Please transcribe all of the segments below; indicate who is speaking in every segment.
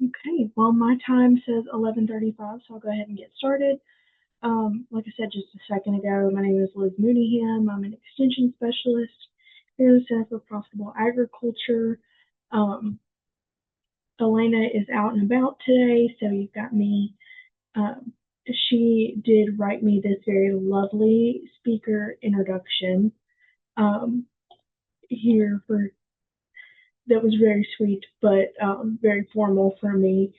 Speaker 1: Okay, well, my time says 11:35, so I'll go ahead and get started. Like I said just a second ago, my name is Liz Mooneyham. I'm an extension specialist here in the Center for Profitable Agriculture. Um, Elena is out and about today, so you've got me. Um, she did write me this very lovely speaker introduction um, here for that was very sweet, but very formal for me.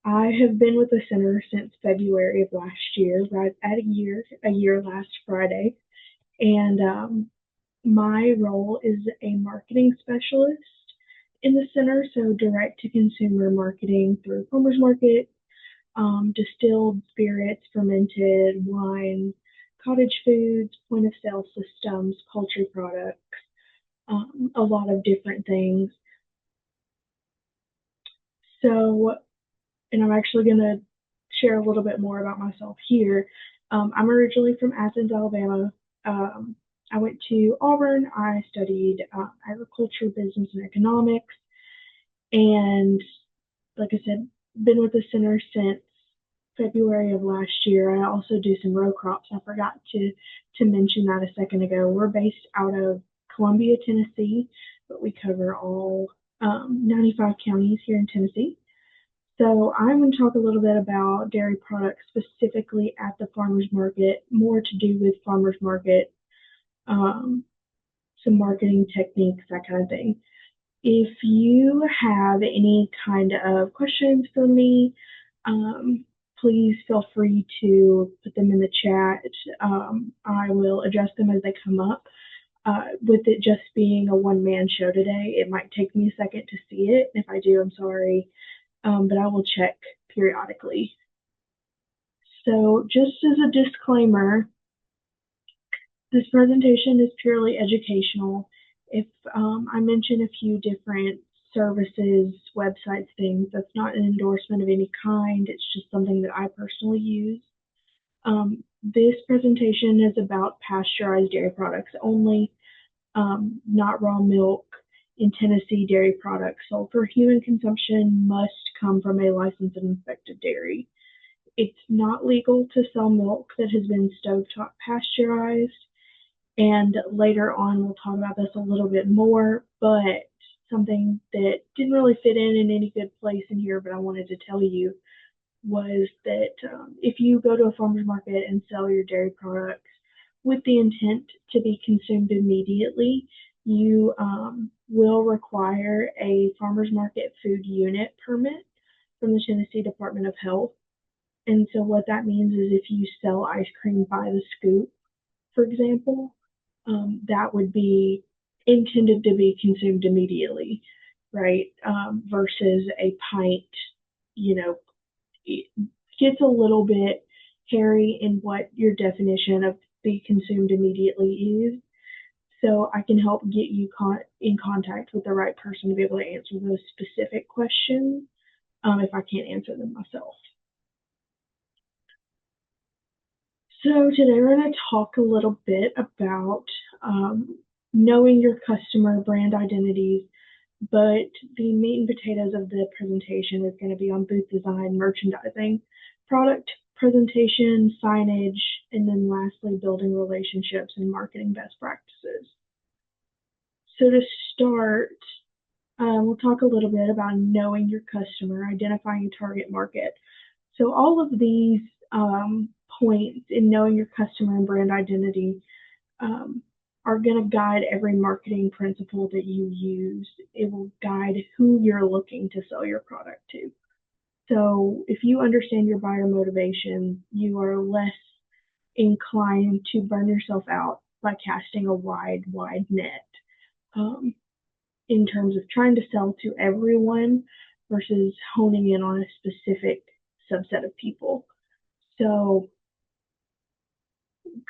Speaker 1: I have been with the center since February of last year, right at a year last Friday, and my role is a marketing specialist in the center, so direct to consumer marketing through farmers market, distilled spirits, fermented wine, cottage foods, point of sale systems, poultry products, a lot of different things. So, and I'm actually going to share a little bit more about myself here. I'm originally from Athens, Alabama. Um, I went to Auburn. I studied agriculture, business, and economics. And like I said, been with the center since February of last year. I also do some row crops. I forgot to mention that a second ago. We're based out of Columbia, Tennessee, but we cover all 95 counties here in Tennessee. So I'm going to talk a little bit about dairy products specifically at the farmers market, more to do with farmers market, um, some marketing techniques, that kind of thing. If you have any kind of questions for me, please feel free to put them in the chat. I will address them as they come up. With it just being a one-man show today, it might take me a second to see it. If I do, I'm sorry, but I will check periodically. So just as a disclaimer, this presentation is purely educational. If I mention a few different services, websites, things, that's not an endorsement of any kind. It's just something that I personally use. This presentation is about pasteurized dairy products only, not raw milk. In Tennessee, dairy products sold for human consumption must come from a licensed and inspected dairy. It's not legal to sell milk that has been stovetop pasteurized. And later on, we'll talk about this a little bit more, but something that didn't really fit in any good place in here, but I wanted to tell you was that if you go to a farmer's market and sell your dairy products with the intent to be consumed immediately, you will require a farmer's market food unit permit from the Tennessee Department of Health. And so what that means is if you sell ice cream by the scoop, for example, that would be intended to be consumed immediately, right? Versus a pint, you know, it gets a little bit hairy in what your definition of be consumed immediately is. So I can help get you in contact with the right person to be able to answer those specific questions if I can't answer them myself. So today we're going to talk a little bit about knowing your customer brand identities, but the meat and potatoes of the presentation is going to be on booth design, merchandising, product presentation, signage, and then lastly, building relationships and marketing best practices. So to start, we'll talk a little bit about knowing your customer, identifying your target market. So all of these points in knowing your customer and brand identity are going to guide every marketing principle that you use. It will guide who you're looking to sell your product to. So if you understand your buyer motivation, you are less inclined to burn yourself out by casting a wide net in terms of trying to sell to everyone versus honing in on a specific subset of people. So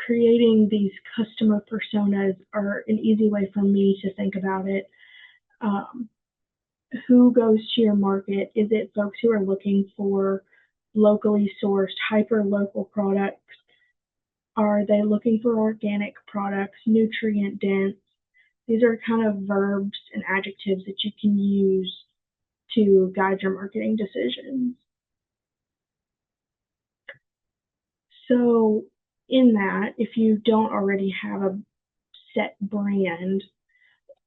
Speaker 1: creating these customer personas are an easy way for me to think about it. Who goes to your market? Is it folks who are looking for locally sourced, hyper local products? Are they looking for organic products, nutrient dense? These are kind of verbs and adjectives that you can use to guide your marketing decisions. So in that, if you don't already have a set brand,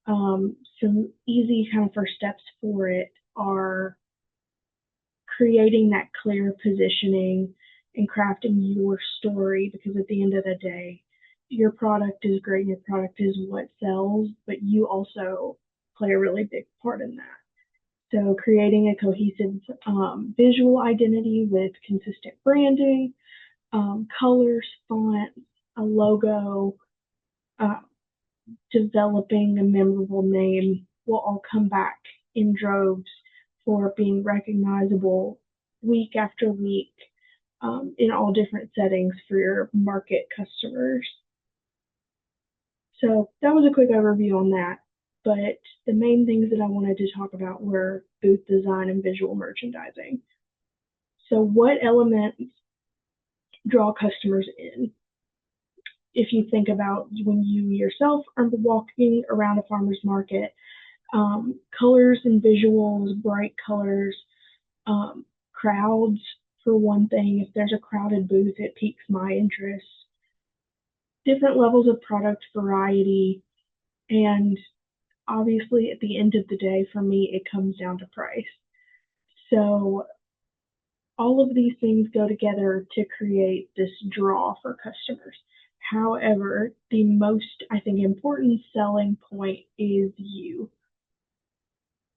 Speaker 1: some easy kind of first steps for it are creating that clear positioning and crafting your story, because at the end of the day, your product is great, your product is what sells, but you also play a really big part in that. So creating a cohesive visual identity with consistent branding, colors, fonts, a logo, uh, developing a memorable name will all come back in droves for being recognizable week after week in all different settings for your market customers. So that was a quick overview on that. But the main things that I wanted to talk about were booth design and visual merchandising. So what elements draw customers in? If you think about when you yourself are walking around a farmer's market, colors and visuals, bright colors, crowds, for one thing. If there's a crowded booth, it piques my interest. Different levels of product variety, and obviously at the end of the day, for me, it comes down to price. So all of these things go together to create this draw for customers. However, the most, I think, important selling point is you.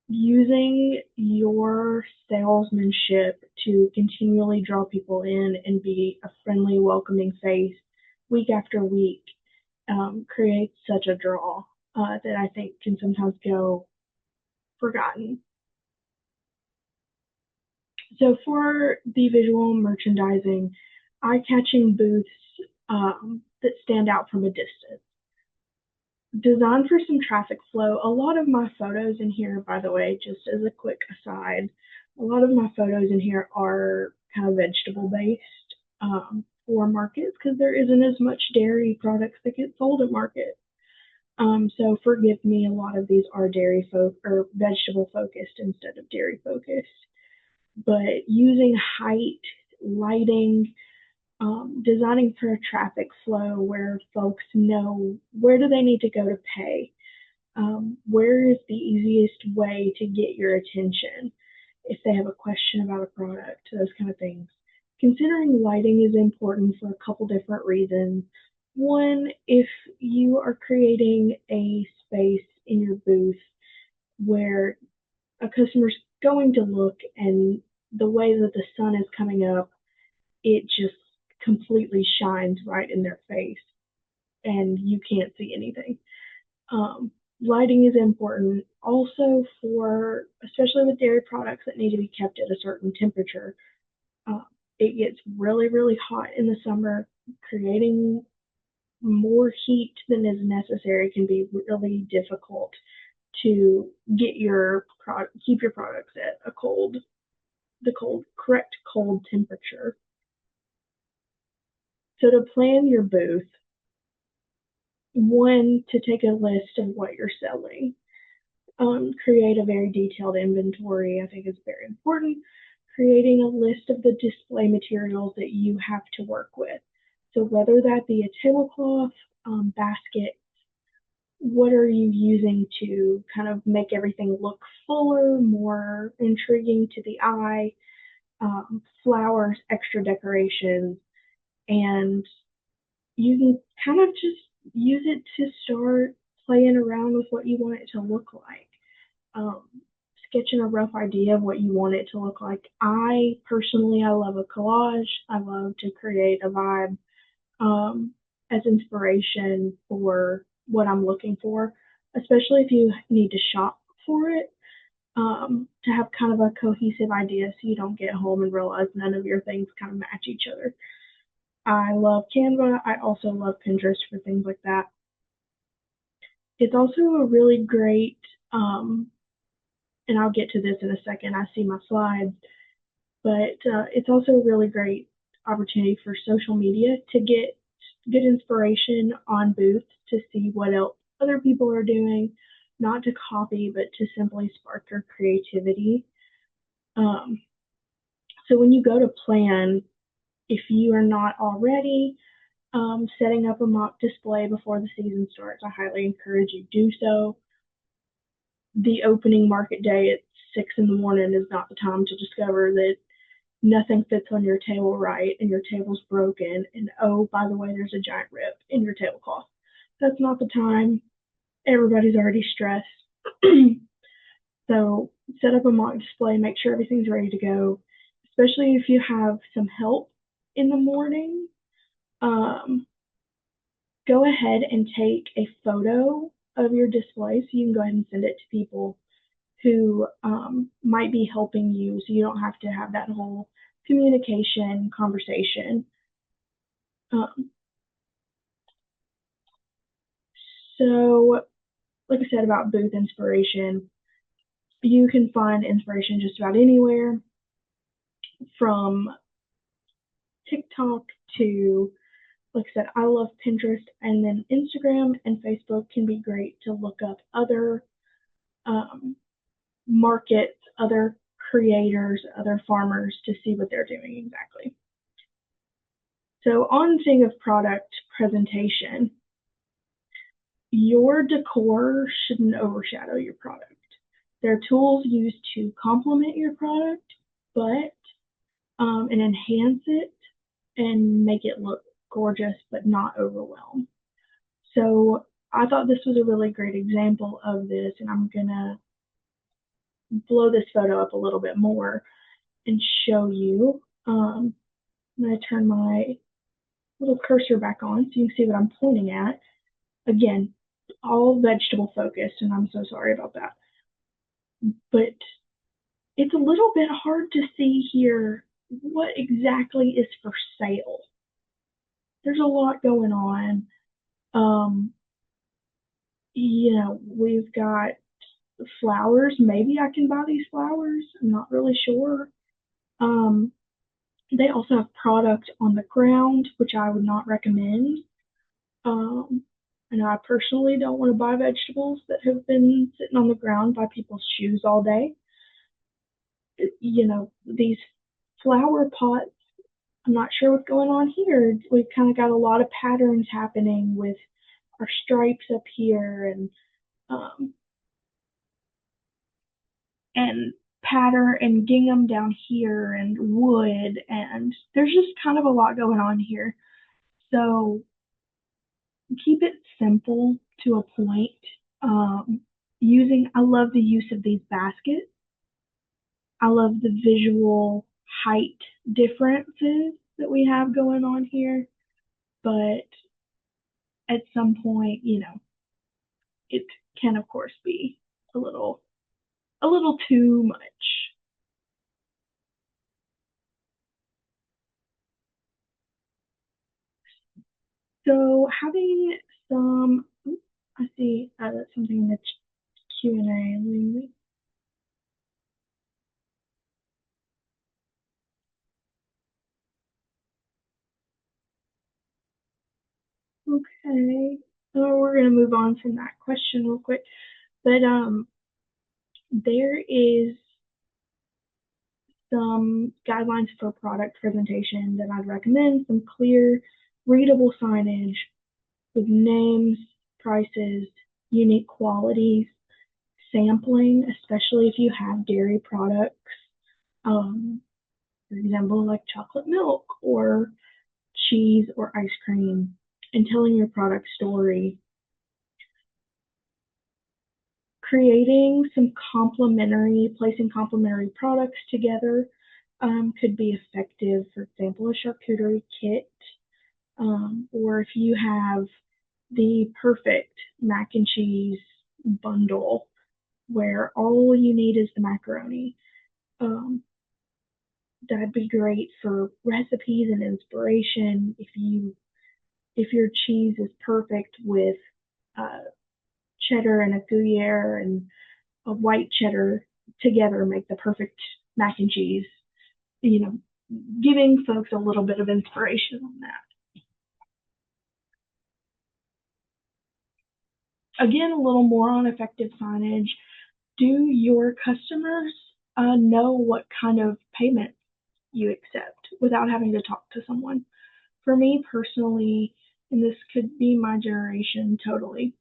Speaker 1: Using your salesmanship to continually draw people in and be a friendly, welcoming face week after week creates such a draw that I think can sometimes go forgotten. So for the visual merchandising, eye-catching booths that stand out from a distance. Designed for some traffic flow. A lot of my photos in here, by the way, just as a quick aside, a lot of my photos in here are kind of vegetable based for markets because there isn't as much dairy products that get sold at market. So forgive me, a lot of these are or vegetable focused instead of dairy focused. But using height, lighting, designing for a traffic flow where folks know where do they need to go to pay, where is the easiest way to get your attention if they have a question about a product, those kind of things. Considering lighting is important for a couple different reasons. One, if you are creating a space in your booth where a customer's going to look and the way that the sun is coming up, it just completely shines right in their face and you can't see anything. Lighting is important also for, especially with dairy products that need to be kept at a certain temperature. It gets really, really hot in the summer. Creating more heat than is necessary can be really difficult to get keep your products at the correct cold temperature. So to plan your booth, one, to take a list of what you're selling. Create a very detailed inventory, I think is very important. Creating a list of the display materials that you have to work with. So whether that be a tablecloth, basket, what are you using to kind of make everything look fuller, more intriguing to the eye, flowers, extra decorations, and you can kind of just use it to start playing around with what you want it to look like. Sketching a rough idea of what you want it to look like. I love a collage. I love to create a vibe as inspiration for what I'm looking for, especially if you need to shop for it, to have kind of a cohesive idea so you don't get home and realize none of your things kind of match each other. I love Canva. I also love Pinterest for things like that. It's also a really great, and I'll get to this in a second, I see my slides, but it's also a really great opportunity for social media to get good inspiration on booths to see what else other people are doing, not to copy, but to simply spark your creativity. Um, so when you go to plan, if you are not already setting up a mock display before the season starts, I highly encourage you do so. The opening market day at 6 in the morning is not the time to discover that nothing fits on your table right and your table's broken and oh by the way there's a giant rip in your tablecloth. That's not the time. Everybody's already stressed. So set up a mock display, make sure everything's ready to go, especially if you have some help in the morning. um, Go ahead and take a photo of your display so you can go ahead and send it to people who might be helping you so you don't have to have that whole communication conversation. Um, so, like I said about booth inspiration, you can find inspiration just about anywhere from TikTok to, like I said, I love Pinterest, and then Instagram and Facebook can be great to look up other um, markets, other creators, other farmers to see what they're doing exactly. So, on the thing of product presentation, your decor shouldn't overshadow your product. There are tools used to complement your product, but and enhance it and make it look gorgeous, but not overwhelm. So I thought this was a really great example of this, and I'm gonna blow this photo up a little bit more and show you. I'm gonna turn my little cursor back on so you can see what I'm pointing at. Again, all vegetable focused, and I'm so sorry about that. But it's a little bit hard to see here what exactly is for sale. There's a lot going on. Um, we've got flowers. Maybe I can buy these flowers. I'm not really sure. Um, they also have product on the ground, which I would not recommend. Um, and I personally don't want to buy vegetables that have been sitting on the ground by people's shoes all day. These flower pots, I'm not sure what's going on here. We've kind of got a lot of patterns happening with our stripes up here um, and pattern and gingham down here and wood, and there's just kind of a lot going on here. So keep it simple to a point. Um, I love the use of these baskets. I love the visual height differences that we have going on here, but at some point, it can of course be a little too much. So having some, I see that's something in the Q and A. Okay, so we're gonna move on from that question real quick. But there is some guidelines for product presentation that I'd recommend. Some clear, readable signage with names, prices, unique qualities, sampling, especially if you have dairy products. Um, for example, like chocolate milk or cheese or ice cream, and telling your product story. Placing complementary products together could be effective. For example, a charcuterie kit, or if you have the perfect mac and cheese bundle where all you need is the macaroni. Um, that'd be great for recipes and inspiration. If your cheese is perfect with uh, cheddar and a Gruyere and a white cheddar together make the perfect mac and cheese. You know, giving folks a little bit of inspiration on that. Again, a little more on effective signage. Do your customers know what kind of payment you accept without having to talk to someone. For me personally, and this could be my generation totally,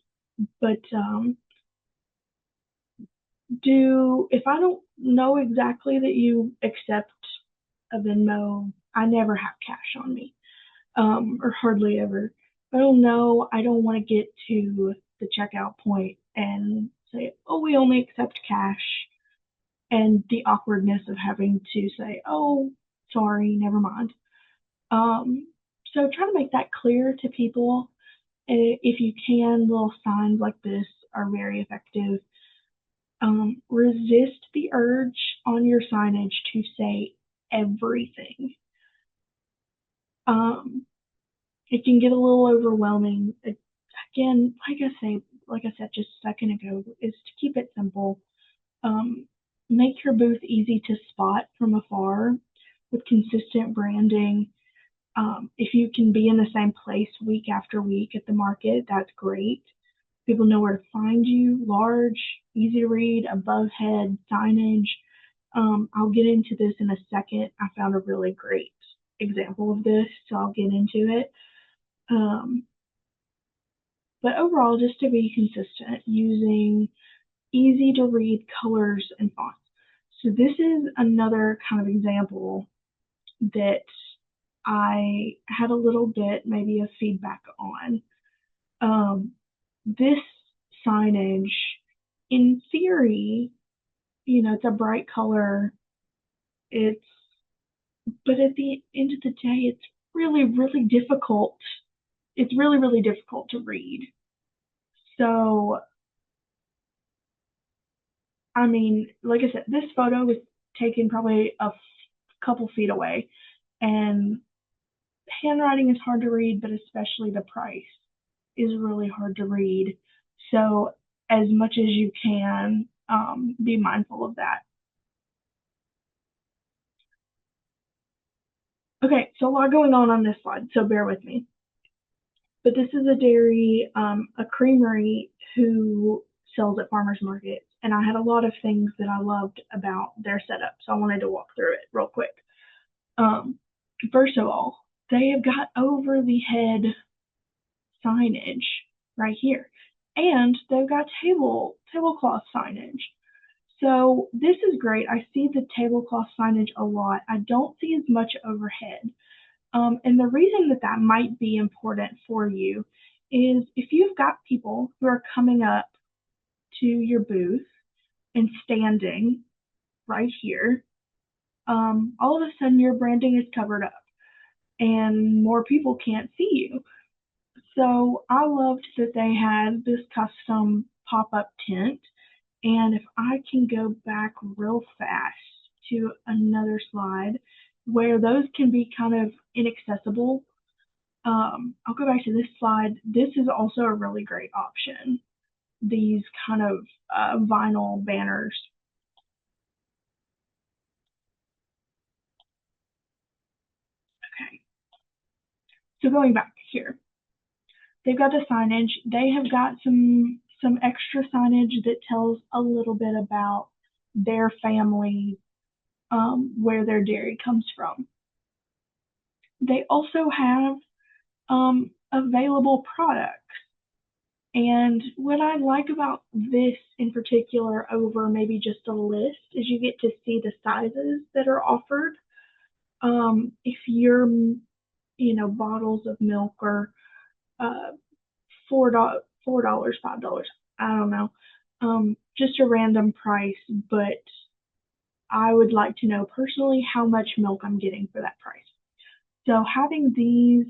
Speaker 1: but do if I don't know exactly that you accept a Venmo, I never have cash on me, or hardly ever. I don't know. I don't want to get to the checkout point and say, "Oh, we only accept cash," and the awkwardness of having to say, "Oh, sorry, never mind." Um, so try to make that clear to people. If you can, little signs like this are very effective. Resist the urge on your signage to say everything. Um, it can get a little overwhelming. Again, like I said just a second ago, is to keep it simple. Um, make your booth easy to spot from afar with consistent branding. If you can be in the same place week after week at the market, that's great. People know where to find you. Large, easy to read, above head signage. I'll get into this in a second. I found a really great example of this, so I'll get into it. Um, but overall, just to be consistent, using easy to read colors and fonts. So this is another kind of example that I had a little bit maybe of feedback on. This signage, in theory, it's a bright color. It's but at the end of the day, it's really, really difficult. It's really, really difficult to read. So, I mean, like I said, this photo was taken probably a couple feet away, and handwriting is hard to read, but especially the price is really hard to read. So, as much as you can, be mindful of that. Okay, so a lot going on this slide, so bear with me. But this is a dairy, a creamery who sells at farmers markets, and I had a lot of things that I loved about their setup, so I wanted to walk through it real quick. Um, First of all, they have got over the head signage right here, and they've got tablecloth signage. So this is great. I see the tablecloth signage a lot. I don't see as much overhead. And the reason that that might be important for you is if you've got people who are coming up to your booth and standing right here, all of a sudden your branding is covered up and more people can't see you. So I loved that they had this custom pop-up tent. And if I can go back real fast to another slide where those can be kind of inaccessible, I'll go back to this slide. This is also a really great option. These kind of vinyl banners. Okay, so going back here, they've got the signage. They have got some extra signage that tells a little bit about their family, where their dairy comes from. They also have available products. And what I like about this in particular over maybe just a list is you get to see the sizes that are offered. If your, bottles of milk are uh, $4, $5, I don't know, just a random price, but I would like to know personally how much milk I'm getting for that price. So having these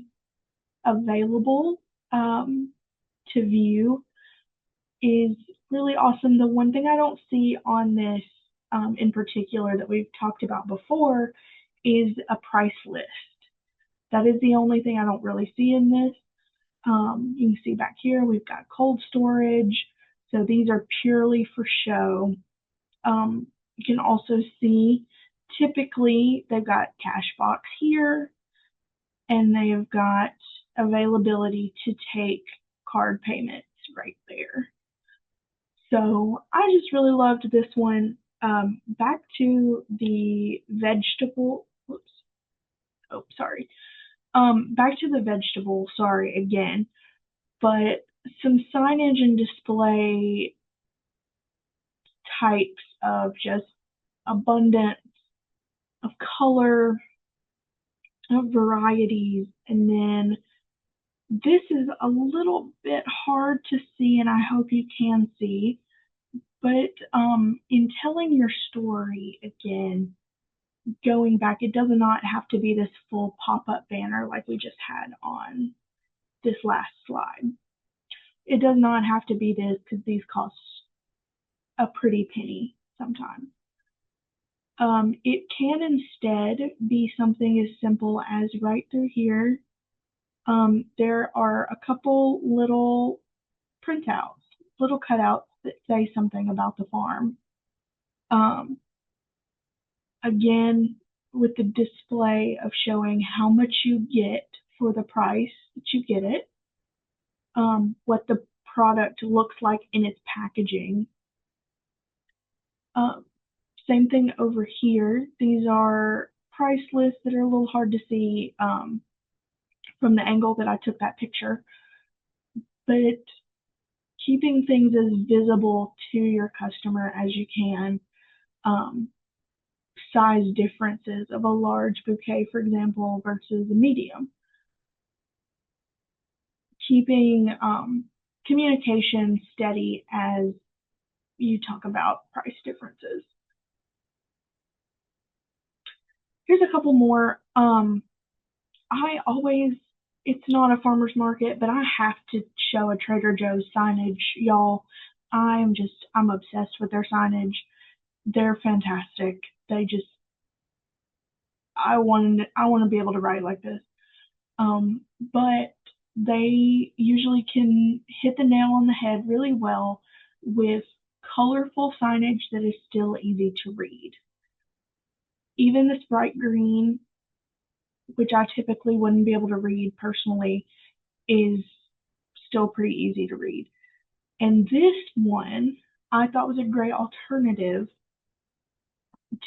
Speaker 1: available to view is really awesome. The one thing I don't see on this in particular that we've talked about before is a price list. That is the only thing I don't really see in this. You can see back here we've got cold storage. So these are purely for show. You can also see typically they've got cash box here and they've got availability to take card payments right there. So I just really loved this one. back to the vegetable. Oops. Oh, sorry. Back to the vegetable. Sorry again, but some signage and display types of just abundance of color, of varieties, and then this is a little bit hard to see, and I hope you can see, but in telling your story again, going back, it does not have to be this full pop-up banner like we just had on this last slide. It does not have to be this because these cost a pretty penny sometimes. It can instead be something as simple as right through here. There are a couple little printouts, little cutouts that say something about the farm. Again, with the display of showing how much you get for the price that you get it, what the product looks like in its packaging. Same thing over here. These are price lists that are a little hard to see from the angle that I took that picture, but keeping things as visible to your customer as you can. Size differences of a large bouquet, for example, versus a medium. Keeping communication steady as you talk about price differences. Here's a couple more. It's not a farmer's market, but I have to show a Trader Joe's signage, y'all. I'm obsessed with their signage. They're fantastic. I want to be able to write like this. But they usually can hit the nail on the head really well with colorful signage that is still easy to read. Even this bright green, which I typically wouldn't be able to read personally, is still pretty easy to read. And this one I thought was a great alternative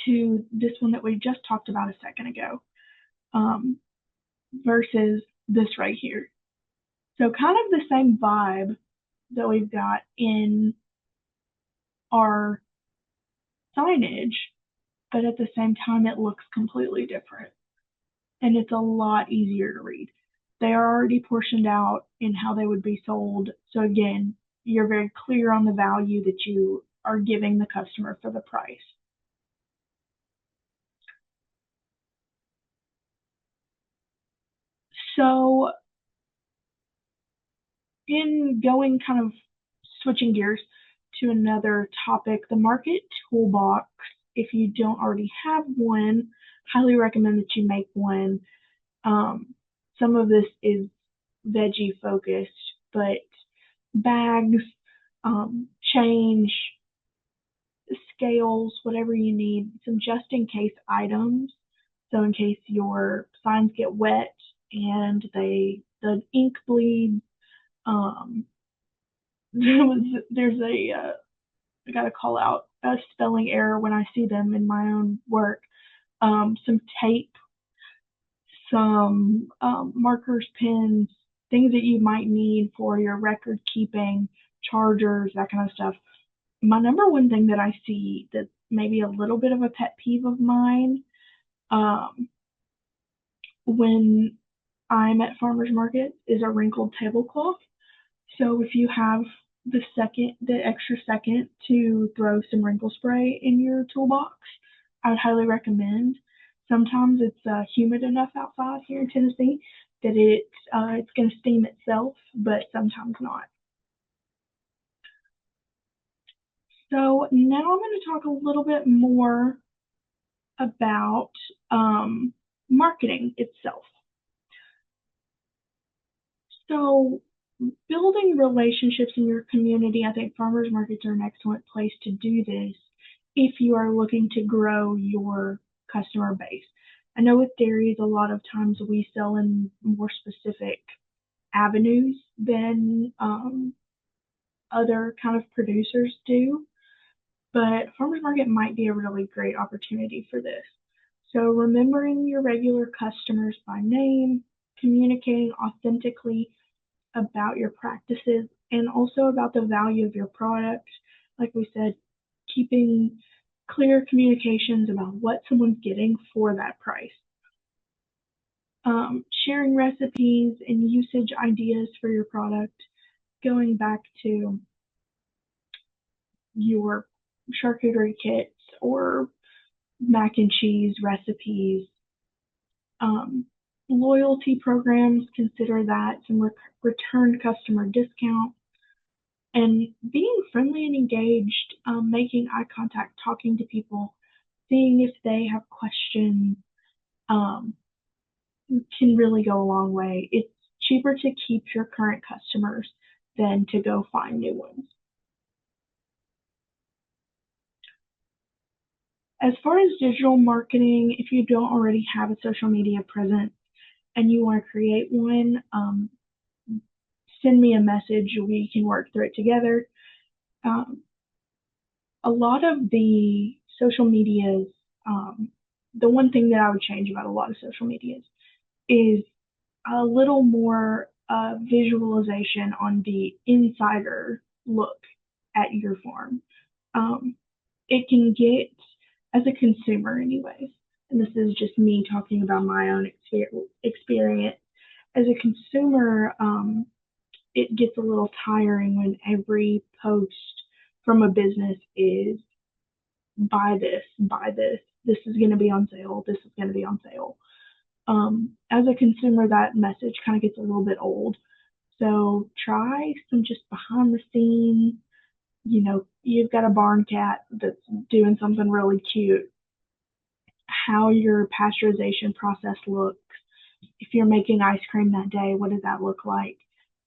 Speaker 1: to this one that we just talked about a second ago, versus this right here. So kind of the same vibe that we've got in our signage, but at the same time it looks completely different. And it's a lot easier to read. They are already portioned out in how they would be sold. So again, you're very clear on the value that you are giving the customer for the price. So in going kind of switching gears to another topic, the market toolbox, if you don't already have one, highly recommend that you make one. Some of this is veggie focused, but bags, change, scales, whatever you need, some just in case items. So in case your signs get wet and the ink bleeds, I gotta call out a spelling error when I see them in my own work. Some tape, some markers, pens, things that you might need for your record keeping, chargers, that kind of stuff. My number one thing that I see that maybe a little bit of a pet peeve of mine, when I'm at farmers market, is a wrinkled tablecloth. So if you have the extra second to throw some wrinkle spray in your toolbox, I would highly recommend. Sometimes it's humid enough outside here in Tennessee that it's going to steam itself, but sometimes not. So now I'm going to talk a little bit more about marketing itself. So building relationships in your community, I think farmers markets are an excellent place to do this if you are looking to grow your customer base. I know with dairies, a lot of times we sell in more specific avenues than other kind of producers do. but farmers market might be a really great opportunity for this. So remembering your regular customers by name, communicating authentically about your practices and also about the value of your product. Like we said, keeping clear communications about what someone's getting for that price. Sharing recipes and usage ideas for your product, going back to your charcuterie kits or mac and cheese recipes. Um, Loyalty programs, consider that, some return customer discounts, and being friendly and engaged, making eye contact, talking to people, seeing if they have questions, um, can really go a long way. It's cheaper to keep your current customers than to go find new ones. As far as digital marketing, if you don't already have a social media presence and you want to create one, send me a message. We can work through it together. Um, a lot of the social medias, the one thing that I would change about a lot of social medias is a little more visualization on the insider look at your farm. Um, it can get, as a consumer, anyways, and this is just me talking about my own experience. As a consumer, it gets a little tiring when every post from a business is buy this, this is going to be on sale, this is going to be on sale. As a consumer, that message kind of gets a little bit old. So try some just behind the scenes. You know, you've got a barn cat that's doing something really cute. How your pasteurization process looks. If you're making ice cream that day, what does that look like?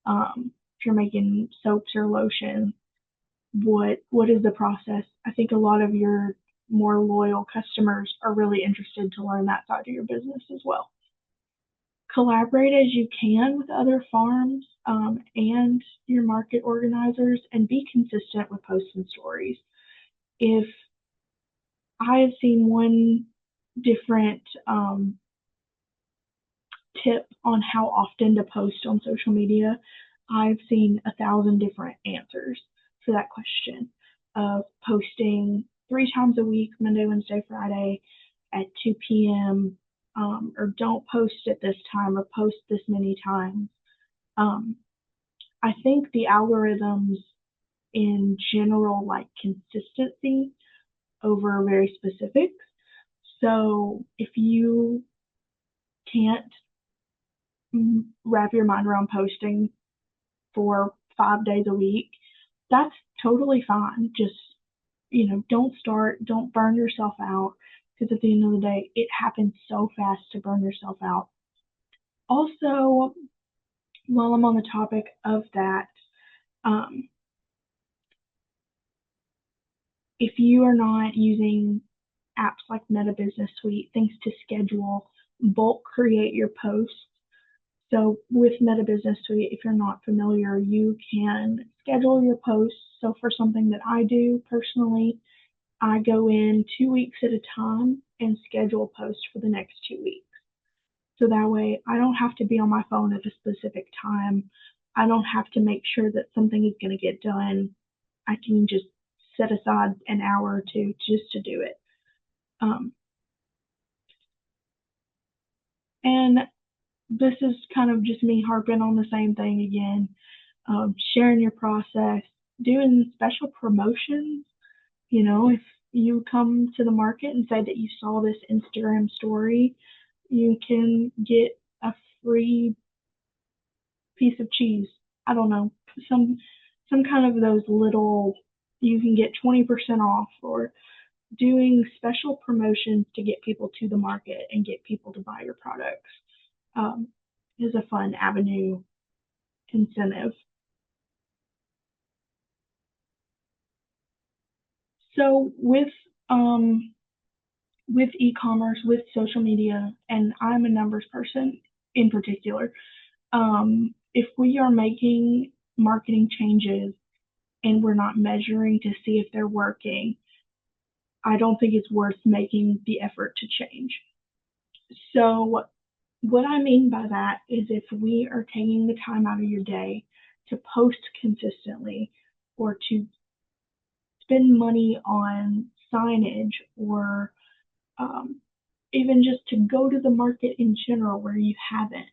Speaker 1: If you're making soaps or lotion, what is the process? I think a lot of your more loyal customers are really interested to learn that side of your business as well. Collaborate as you can with other farms and your market organizers, and be consistent with posts and stories. If I have seen one different tip on how often to post on social media, I've seen 1,000 different answers for that question of posting 3 times a week, Monday, Wednesday, Friday at 2 p.m. Or don't post at this time or post this many times. I think the algorithms in general like consistency over very specifics. So if you can't wrap your mind around posting for 5 days a week, that's totally fine. Just, don't burn yourself out, because at the end of the day, it happens so fast to burn yourself out. Also, while I'm on the topic of that, if you are not using apps like Meta Business Suite, things to schedule, bulk create your posts. So with Meta Business Suite, if you're not familiar, you can schedule your posts. So for something that I do personally, I go in 2 weeks at a time and schedule posts for the next 2 weeks. So that way I don't have to be on my phone at a specific time. I don't have to make sure that something is going to get done. I can just set aside an hour or two just to do it. And this is kind of just me harping on the same thing again. Sharing your process, doing special promotions. If you come to the market and say that you saw this Instagram story, you can get a free piece of cheese. I don't know, some kind of those little, you can get 20% off, or doing special promotions to get people to the market and get people to buy your products is a fun avenue incentive. So with e-commerce, with social media, and I'm a numbers person in particular, if we are making marketing changes and we're not measuring to see if they're working, I don't think it's worth making the effort to change. So what I mean by that is if we are taking the time out of your day to post consistently or to spend money on signage or um, even just to go to the market in general where you haven't,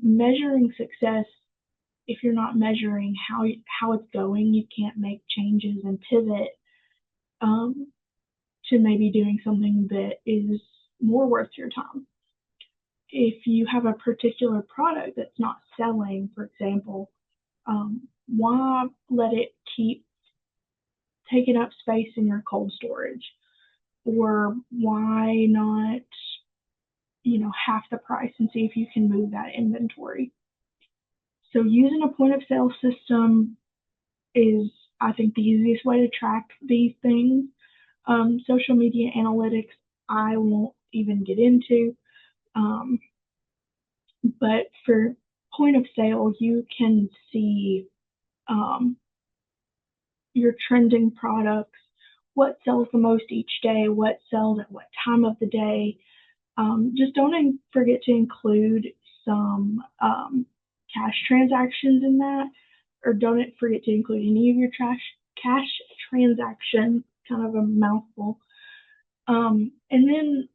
Speaker 1: measuring success, if you're not measuring how it's going, you can't make changes and pivot um, to maybe doing something that is more worth your time. If you have a particular product that's not selling, for example, why let it keep taking up space in your cold storage? Or why not, half the price and see if you can move that inventory? So using a point of sale system is, I think, the easiest way to track these things. Social media analytics, I won't even get into. Um, but for point of sale, you can see um, your trending products, what sells the most each day, what sells at what time of the day. Just don't forget to include some cash transactions in that, or don't forget to include any of your cash transactions, kind of a mouthful. And then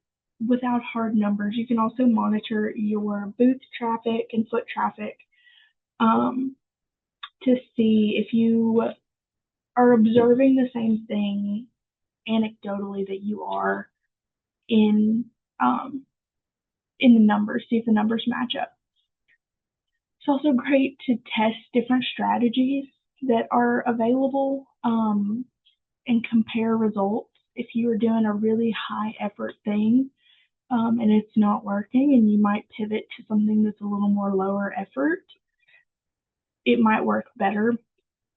Speaker 1: without hard numbers, you can also monitor your booth traffic and foot traffic um, to see if you are observing the same thing anecdotally that you are in um, in the numbers, see if the numbers match up. It's also great to test different strategies that are available and compare results. If you are doing a really high effort thing and it's not working, and you might pivot to something that's a little more lower effort, it might work better.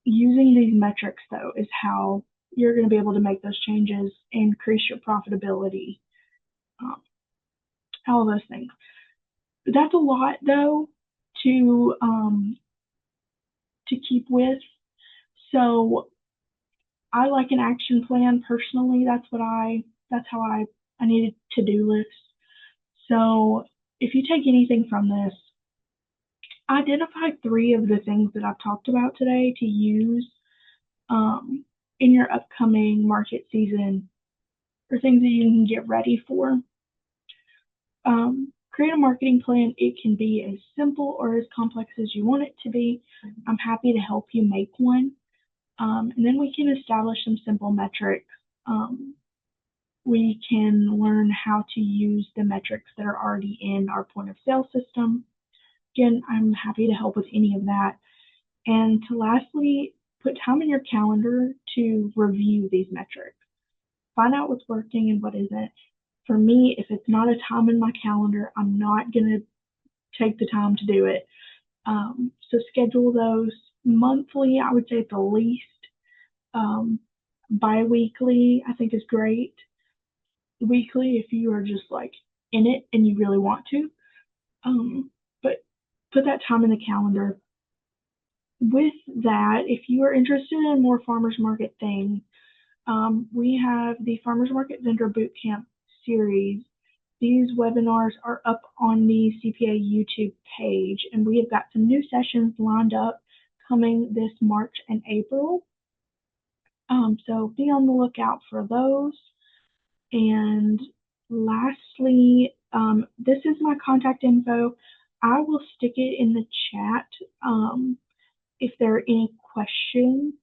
Speaker 1: Using these metrics, though, is how you're going to be able to make those changes, increase your profitability, um, all those things. That's a lot, though, to keep with. So I like an action plan personally. That's how I need a to-do list. So if you take anything from this, identify 3 of the things that I've talked about today to use um, in your upcoming market season, or things that you can get ready for. Create a marketing plan. It can be as simple or as complex as you want it to be. I'm happy to help you make one. And then we can establish some simple metrics. We can learn how to use the metrics that are already in our point of sale system. Again, I'm happy to help with any of that. And to lastly, put time in your calendar to review these metrics. Find out what's working and what isn't. For me, if it's not a time in my calendar, I'm not going to take the time to do it. So schedule those monthly, I would say at the least. Bi-weekly, I think is great. Weekly, if you are just like in it and you really want to. But put that time in the calendar. With that, if you are interested in more farmers market things, we have the Farmers Market Vendor Bootcamp series. These webinars are up on the CPA YouTube page, and we have got some new sessions lined up coming this March and April. So be on the lookout for those. And lastly, this is my contact info. I will stick it in the chat if there are any questions,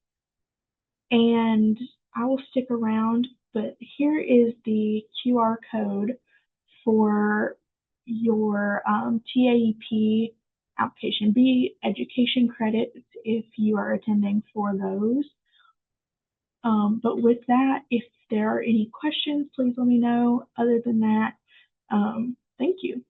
Speaker 1: and I will stick around. But here is the QR code for your TAEP application B education credits if you are attending for those. But with that, if there are any questions, please let me know. Other than that, thank you.